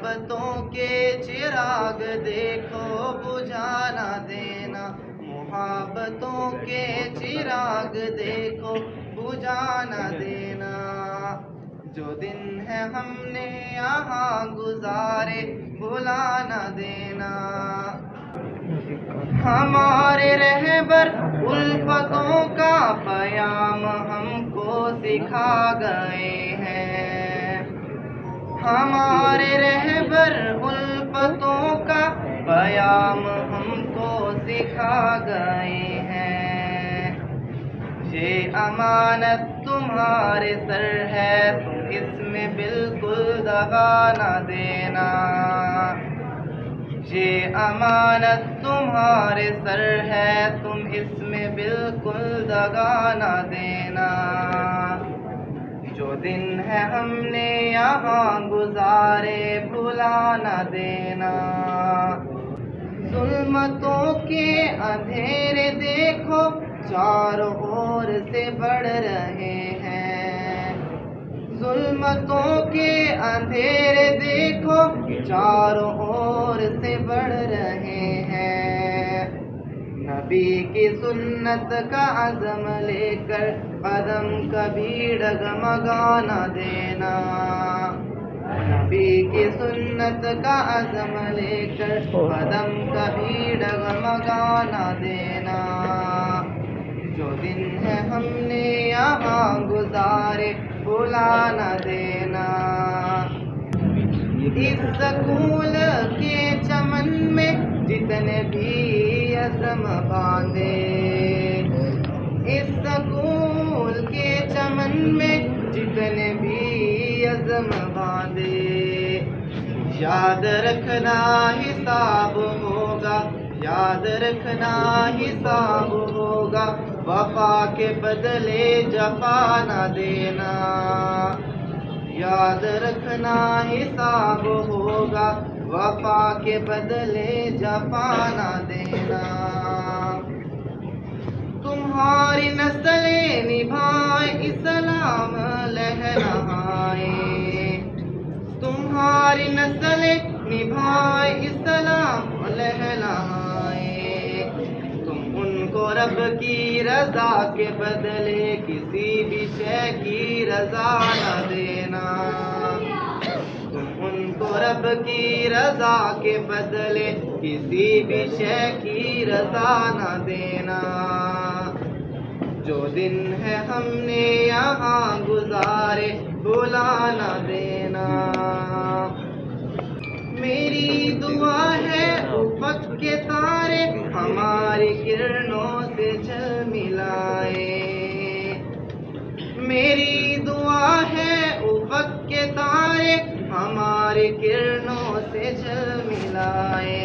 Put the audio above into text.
मोहब्बतों के चिराग देखो बुझा ना देना, मोहब्बतों के चिराग देखो बुझा ना देना। जो दिन है हमने यहाँ गुजारे भुला ना देना। हमारे रहबर उल्फतों का पयाम हमको सिखा गए हैं, हमारे रहबर उल्फतों का पयाम हमको सिखा गए हैं। ये अमानत तुम्हारे सर है, तुम इसमें बिल्कुल दगा ना देना। ये अमानत तुम्हारे सर है, तुम इसमें बिल्कुल दगा ना देना। जो दिन है हमने यहाँ गुजारे भुला ना देना। जुल्मतों के अंधेरे देखो चारों ओर से बढ़ रहे हैं, जुल्मतों के अंधेरे देखो चारों ओर से बढ़ रहे हैं। नबी की सुन्नत का अज़म लेकर कदम कभी डगमगा ना देना, नबी की सुन्नत का अज़म लेकर कदम कभी डगमगा ना देना। जो दिन है हमने यहाँ गुजारे भुला ना देना। इस स्कूल के चमन में जितने भी अज़म बांधे, इस स्कूल के चमन में जितने भी अज़म बांधे, याद रखना हिसाब होगा, याद रखना हिसाब होगा। वफा के बदले जफा ना देना, याद रखना हिसाब होगा। वफा के बदले जफा ना देना। तुम्हारी नस्लें निभाए इस्लाम लहराए, तुम्हारी नस्लें निभाए इस्लाम लहराए। तुम उनको रब की रजा के बदले किसी भी शय की रजा न देना, तुम उनको रब की रजा के बदले किसी भी शय की रजा न देना। जो दिन है हमने यहाँ गुजारे भुला न देना। मेरी दुआ है उफ़क़ के तारे हमारी किरणों से झलमिलाए, मेरी दुआ है उफ़क़ के तारे हमारी किरणों से झलमिलाए।